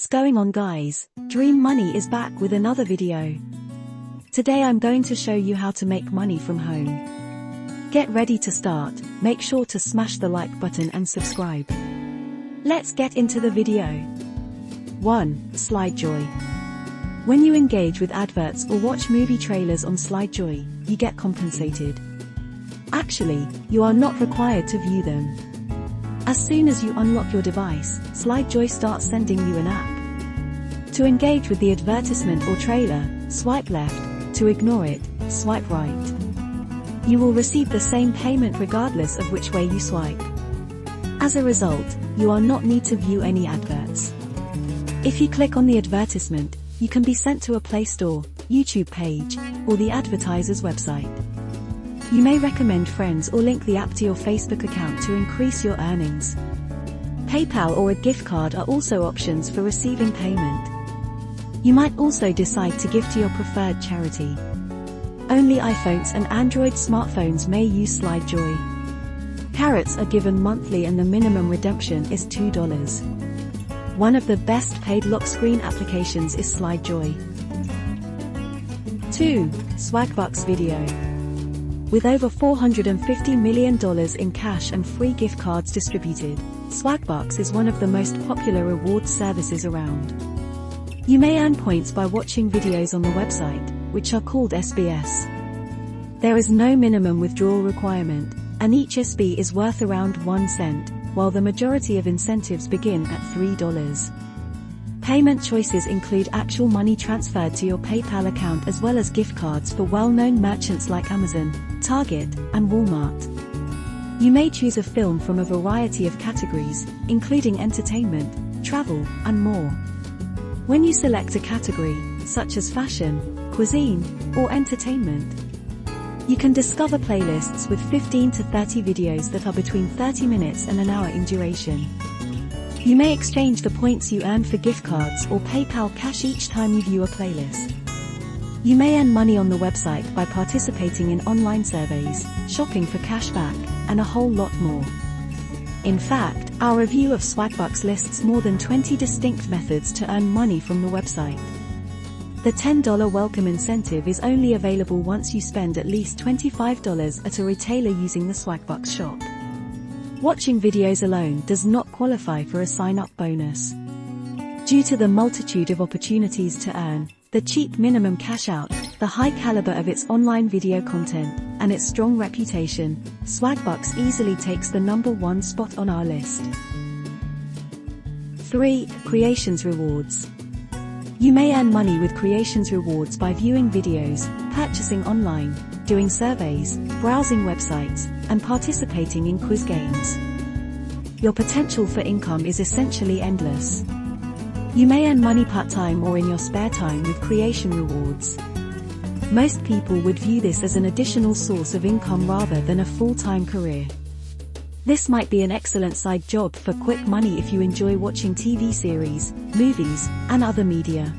What's going on, guys? Dream Money is back with another video. Today I'm going to show you how to make money from home. Get ready to start. Make sure to smash the like button and subscribe. Let's get into the video. 1. SlideJoy. When you engage with adverts or watch movie trailers on SlideJoy, you get compensated. Actually, you are not required to view them. As soon as you unlock your device, SlideJoy starts sending you an app. To engage with the advertisement or trailer, swipe left. To ignore it, swipe right. You will receive the same payment regardless of which way you swipe. As a result, you are not need to view any adverts. If you click on the advertisement, you can be sent to a Play Store, YouTube page, or the advertiser's website. You may recommend friends or link the app to your Facebook account to increase your earnings. PayPal or a gift card are also options for receiving payment. You might also decide to give to your preferred charity. Only iPhones and Android smartphones may use SlideJoy. Carrots are given monthly and the minimum redemption is $2. One of the best paid lock screen applications is SlideJoy. 2. Swagbucks Video. With over $450 million in cash and free gift cards distributed, Swagbucks is one of the most popular rewards services around. You may earn points by watching videos on the website, which are called SBS. There is no minimum withdrawal requirement, and each SB is worth around 1 cent, while the majority of incentives begin at $3. Payment choices include actual money transferred to your PayPal account as well as gift cards for well-known merchants like Amazon, Target, and Walmart. You may choose a film from a variety of categories, including entertainment, travel, and more. When you select a category, such as fashion, cuisine, or entertainment, you can discover playlists with 15 to 30 videos that are between 30 minutes and an hour in duration. You may exchange the points you earn for gift cards or PayPal cash each time you view a playlist. You may earn money on the website by participating in online surveys, shopping for cashback, and a whole lot more. In fact, our review of Swagbucks lists more than 20 distinct methods to earn money from the website. The $10 welcome incentive is only available once you spend at least $25 at a retailer using the Swagbucks shop. Watching videos alone does not qualify for a sign-up bonus. Due to the multitude of opportunities to earn, the cheap minimum cash out, the high caliber of its online video content, and its strong reputation, Swagbucks easily takes the #1 spot on our list. 3. Creations Rewards. You may earn money with Creations Rewards by viewing videos, purchasing online, doing surveys, browsing websites, and participating in quiz games. Your potential for income is essentially endless. You may earn money part-time or in your spare time with Creation Rewards. Most people would view this as an additional source of income rather than a full-time career. This might be an excellent side job for quick money if you enjoy watching TV series, movies, and other media.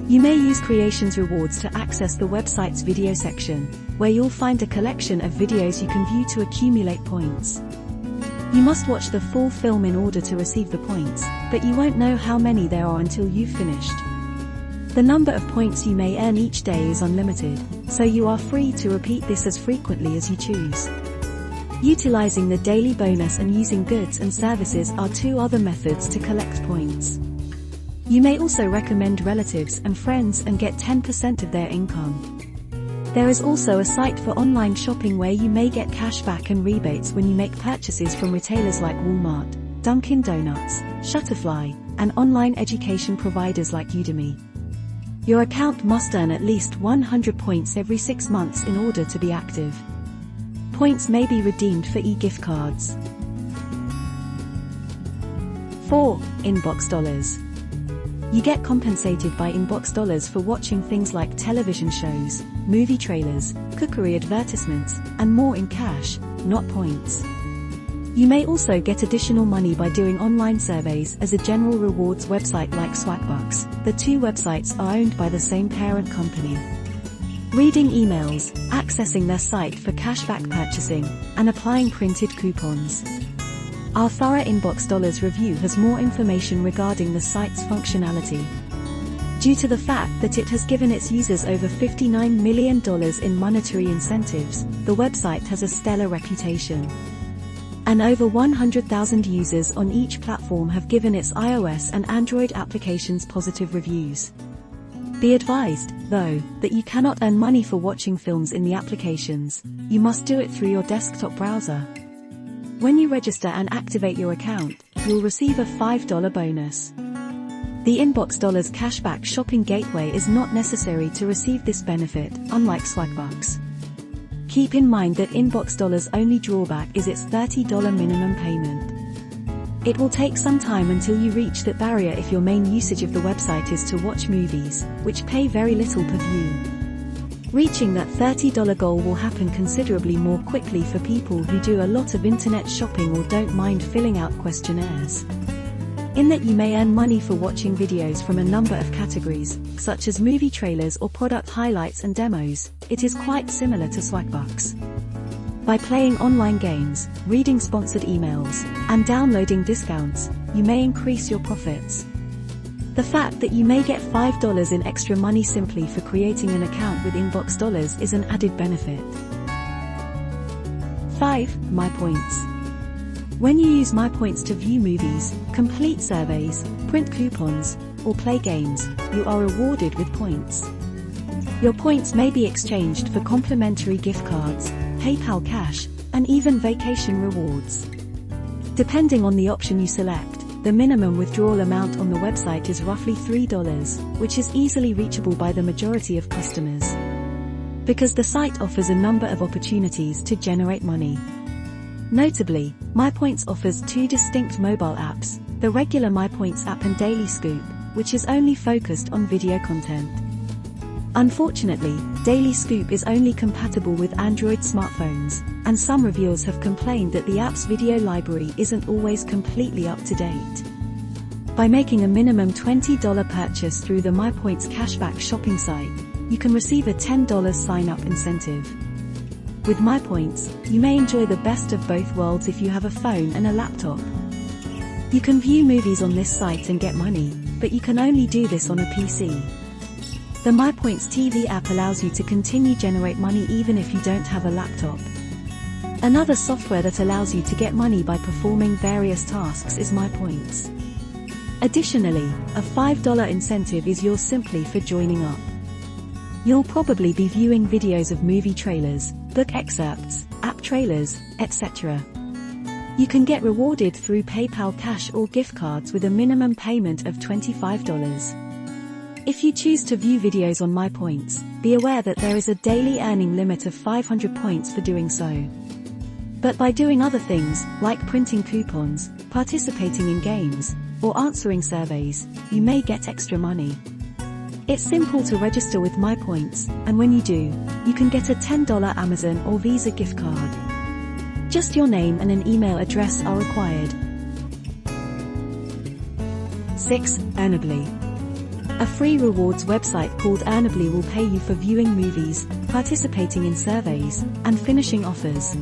You may use Creations Rewards to access the website's video section, where you'll find a collection of videos you can view to accumulate points. You must watch the full film in order to receive the points, but you won't know how many there are until you've finished. The number of points you may earn each day is unlimited, so you are free to repeat this as frequently as you choose. Utilizing the daily bonus and using goods and services are two other methods to collect points. You may also recommend relatives and friends and get 10% of their income. There is also a site for online shopping where you may get cash back and rebates when you make purchases from retailers like Walmart, Dunkin' Donuts, Shutterfly, and online education providers like Udemy. Your account must earn at least 100 points every 6 months in order to be active. Points may be redeemed for e-gift cards. 4. Inbox Dollars. You get compensated by inbox dollars for watching things like television shows, movie trailers, cookery advertisements, and more in cash, not points. You may also get additional money by doing online surveys as a general rewards website like Swagbucks. The two websites are owned by the same parent company. Reading emails, accessing their site for cashback purchasing, and applying printed coupons. Our thorough Inbox Dollars review has more information regarding the site's functionality. Due to the fact that it has given its users over $59 million in monetary incentives, the website has a stellar reputation. And over 100,000 users on each platform have given its iOS and Android applications positive reviews. Be advised, though, that you cannot earn money for watching films in the applications. You must do it through your desktop browser. When you register and activate your account, you'll receive a $5 bonus. The Inbox Dollars cashback shopping gateway is not necessary to receive this benefit, unlike Swagbucks. Keep in mind that Inbox Dollars' only drawback is its $30 minimum payment. It will take some time until you reach that barrier if your main usage of the website is to watch movies, which pay very little per view. Reaching that $30 goal will happen considerably more quickly for people who do a lot of internet shopping or don't mind filling out questionnaires. In that you may earn money for watching videos from a number of categories, such as movie trailers or product highlights and demos, it is quite similar to Swagbucks. By playing online games, reading sponsored emails, and downloading discounts, you may increase your profits. The fact that you may get $5 in extra money simply for creating an account with Inbox Dollars is an added benefit. 5. MyPoints. When you use MyPoints to view movies, complete surveys, print coupons, or play games, you are rewarded with points. Your points may be exchanged for complimentary gift cards, PayPal cash, and even vacation rewards. Depending on the option you select, the minimum withdrawal amount on the website is roughly $3, which is easily reachable by the majority of customers. Because the site offers a number of opportunities to generate money. Notably, MyPoints offers two distinct mobile apps, the regular MyPoints app and Daily Scoop, which is only focused on video content. Unfortunately, Daily Scoop is only compatible with Android smartphones, and some reviewers have complained that the app's video library isn't always completely up to date. By making a minimum $20 purchase through the MyPoints cashback shopping site, you can receive a $10 sign-up incentive. With MyPoints, you may enjoy the best of both worlds if you have a phone and a laptop. You can view movies on this site and get money, but you can only do this on a PC. The MyPoints TV app allows you to continue generate money even if you don't have a laptop. Another software that allows you to get money by performing various tasks is MyPoints. Additionally, a $5 incentive is yours simply for joining up. You'll probably be viewing videos of movie trailers, book excerpts, app trailers, etc. You can get rewarded through PayPal cash or gift cards with a minimum payment of $25. If you choose to view videos on MyPoints, be aware that there is a daily earning limit of 500 points for doing so. But by doing other things, like printing coupons, participating in games, or answering surveys, you may get extra money. It's simple to register with MyPoints, and when you do, you can get a $10 Amazon or Visa gift card. Just your name and an email address are required. 6. Earnably. A free rewards website called Earnably will pay you for viewing movies, participating in surveys, and finishing offers.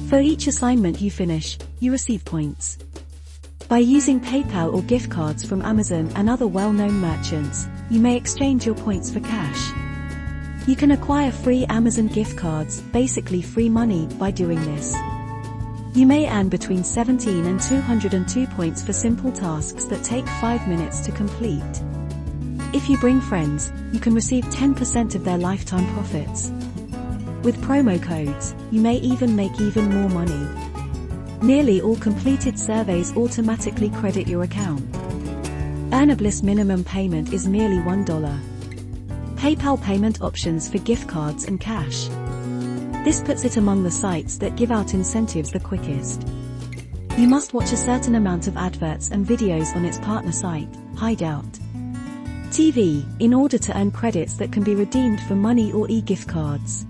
For each assignment you finish, you receive points. By using PayPal or gift cards from Amazon and other well-known merchants, you may exchange your points for cash. You can acquire free Amazon gift cards, basically free money, by doing this. You may earn between 17 and 202 points for simple tasks that take 5 minutes to complete. If you bring friends, you can receive 10% of their lifetime profits. With promo codes, you may even make even more money. Nearly all completed surveys automatically credit your account. Earnably's minimum payment is merely $1. PayPal payment options for gift cards and cash. This puts it among the sites that give out incentives the quickest. You must watch a certain amount of adverts and videos on its partner site, Hideout TV, in order to earn credits that can be redeemed for money or e-gift cards.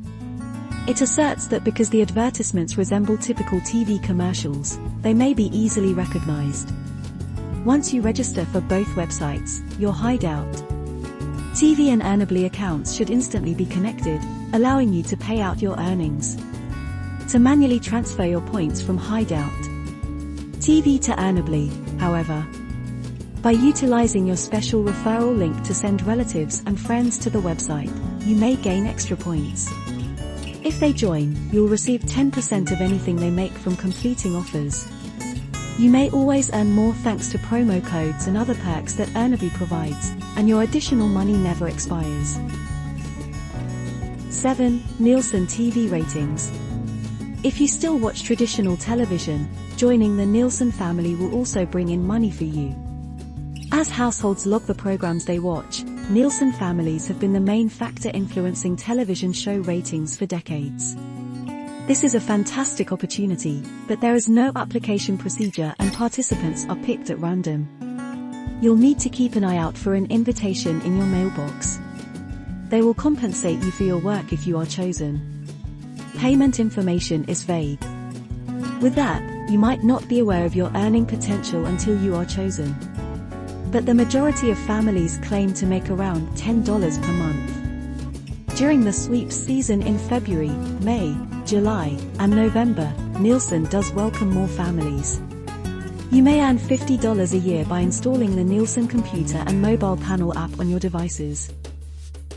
It asserts that because the advertisements resemble typical TV commercials, they may be easily recognized. Once you register for both websites, your Hideout TV and Earnably accounts should instantly be connected, allowing you to pay out your earnings. To manually transfer your points from Hideout TV to Earnably, however. By utilizing your special referral link to send relatives and friends to the website, you may gain extra points. If they join, you'll receive 10% of anything they make from completing offers. You may always earn more thanks to promo codes and other perks that Earnably provides, and your additional money never expires. 7. Nielsen TV Ratings. If you still watch traditional television, joining the Nielsen family will also bring in money for you. As households log the programs they watch, Nielsen families have been the main factor influencing television show ratings for decades. This is a fantastic opportunity, but there is no application procedure and participants are picked at random. You'll need to keep an eye out for an invitation in your mailbox. They will compensate you for your work if you are chosen. Payment information is vague. With that, you might not be aware of your earning potential until you are chosen. But the majority of families claim to make around $10 per month. During the sweeps season in February, May, July, and November, Nielsen does welcome more families. You may earn $50 a year by installing the Nielsen computer and mobile panel app on your devices.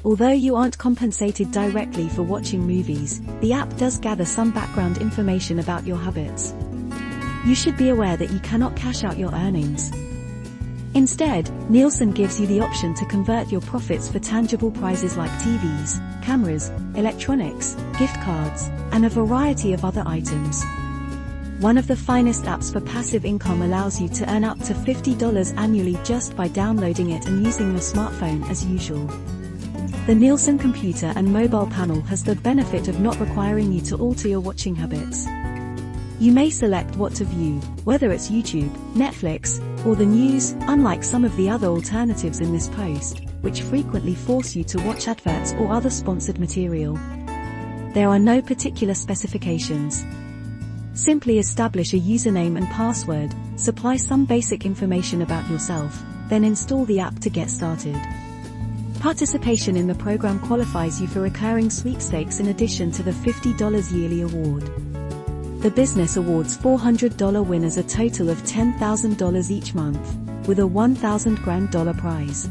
Although you aren't compensated directly for watching movies, the app does gather some background information about your habits. You should be aware that you cannot cash out your earnings. Instead, Nielsen gives you the option to convert your profits for tangible prizes like TVs, cameras, electronics, gift cards, and a variety of other items. One of the finest apps for passive income allows you to earn up to $50 annually just by downloading it and using your smartphone as usual. The Nielsen computer and mobile panel has the benefit of not requiring you to alter your watching habits. You may select what to view, whether it's YouTube, Netflix, or the news, unlike some of the other alternatives in this post, which frequently force you to watch adverts or other sponsored material. There are no particular specifications. Simply establish a username and password, supply some basic information about yourself, then install the app to get started. Participation in the program qualifies you for recurring sweepstakes in addition to the $50 yearly award. The business awards $400 winners a total of $10,000 each month, with a $1,000 prize.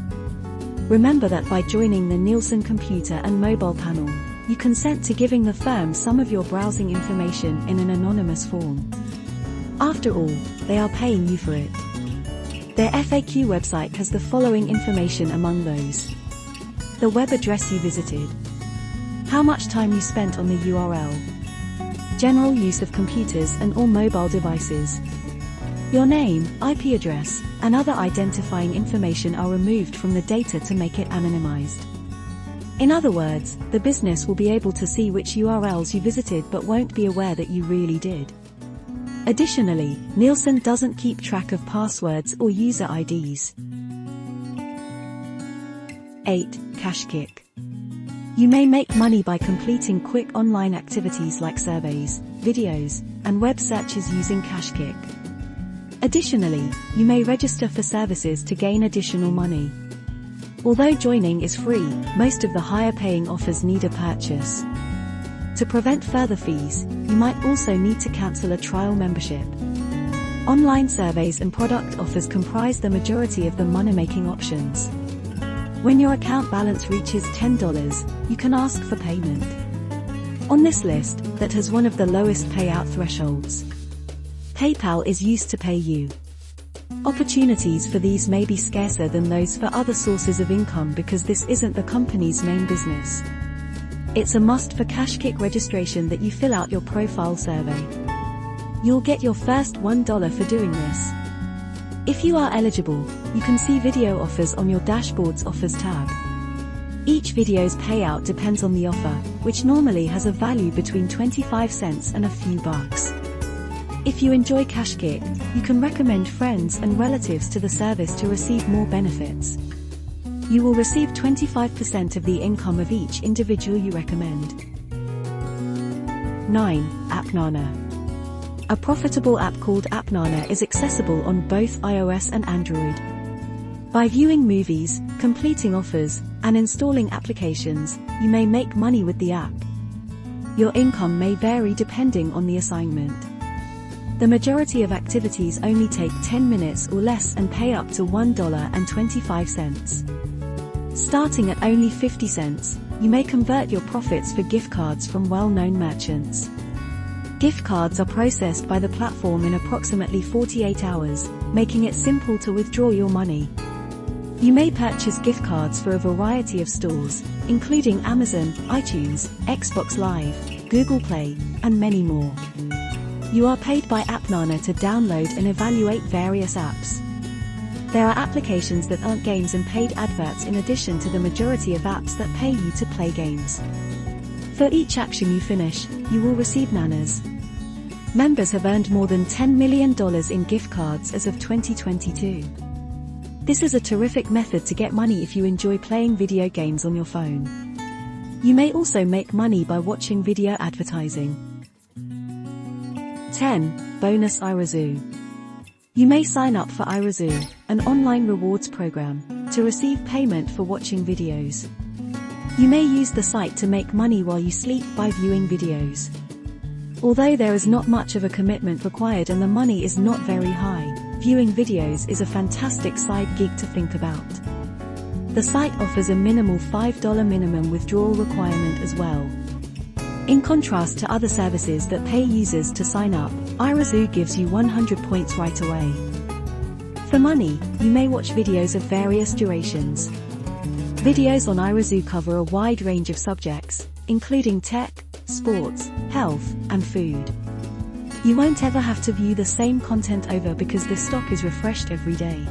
Remember that by joining the Nielsen computer and mobile panel, you consent to giving the firm some of your browsing information in an anonymous form. After all, they are paying you for it. Their FAQ website has the following information among those: the web address you visited, how much time you spent on the URL, general use of computers and or mobile devices. Your name, IP address, and other identifying information are removed from the data to make it anonymized. In other words, the business will be able to see which URLs you visited but won't be aware that you really did. Additionally, Nielsen doesn't keep track of passwords or user IDs. 8. Cashkick. You may make money by completing quick online activities like surveys, videos, and web searches using Cashkick. Additionally, you may register for services to gain additional money. Although joining is free, most of the higher-paying offers need a purchase. To prevent further fees, you might also need to cancel a trial membership. Online surveys and product offers comprise the majority of the money-making options. When your account balance reaches $10, you can ask for payment. On this list, that has one of the lowest payout thresholds. PayPal is used to pay you. Opportunities for these may be scarcer than those for other sources of income because this isn't the company's main business. It's a must for Cashkick registration that you fill out your profile survey. You'll get your first $1 for doing this. If you are eligible, you can see video offers on your dashboard's offers tab. Each video's payout depends on the offer, which normally has a value between 25 cents and a few bucks. If you enjoy Cashkick, you can recommend friends and relatives to the service to receive more benefits. You will receive 25% of the income of each individual you recommend. 9. AppNana. A profitable app called AppNana is accessible on both iOS and Android. By viewing movies, completing offers, and installing applications, you may make money with the app. Your income may vary depending on the assignment. The majority of activities only take 10 minutes or less and pay up to $1.25. Starting at only 50 cents, you may convert your profits for gift cards from well-known merchants. Gift cards are processed by the platform in approximately 48 hours, making it simple to withdraw your money. You may purchase gift cards for a variety of stores, including Amazon, iTunes, Xbox Live, Google Play, and many more. You are paid by AppNana to download and evaluate various apps. There are applications that earn games and paid adverts in addition to the majority of apps that pay you to play games. For each action you finish, you will receive nanas. Members have earned more than $10 million in gift cards as of 2022. This is a terrific method to get money if you enjoy playing video games on your phone. You may also make money by watching video advertising. 10. Bonus Irazu. You may sign up for Irazu, an online rewards program, to receive payment for watching videos. You may use the site to make money while you sleep by viewing videos. Although there is not much of a commitment required and the money is not very high, viewing videos is a fantastic side gig to think about. The site offers a minimal $5 minimum withdrawal requirement as well. In contrast to other services that pay users to sign up, Irazu gives you 100 points right away. For money, you may watch videos of various durations. Videos on Irazu cover a wide range of subjects, including tech, sports, health, and food. You won't ever have to view the same content over because the stock is refreshed every day.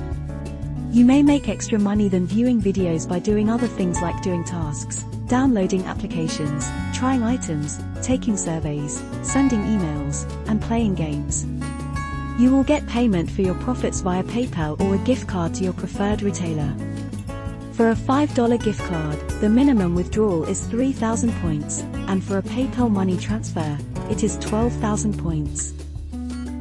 You may make extra money than viewing videos by doing other things like doing tasks, downloading applications, trying items, taking surveys, sending emails, and playing games. You will get payment for your profits via PayPal or a gift card to your preferred retailer. For a $5 gift card, the minimum withdrawal is 3,000 points, and for a PayPal money transfer, it is 12,000 points.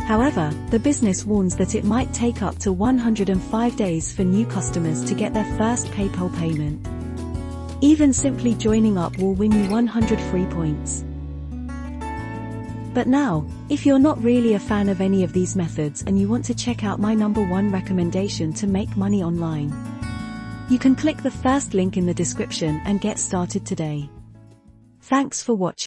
However, the business warns that it might take up to 105 days for new customers to get their first PayPal payment. Even simply joining up will win you 100 free points. But now, if you're not really a fan of any of these methods and you want to check out my #1 recommendation to make money online, you can click the first link in the description and get started today. Thanks for watching.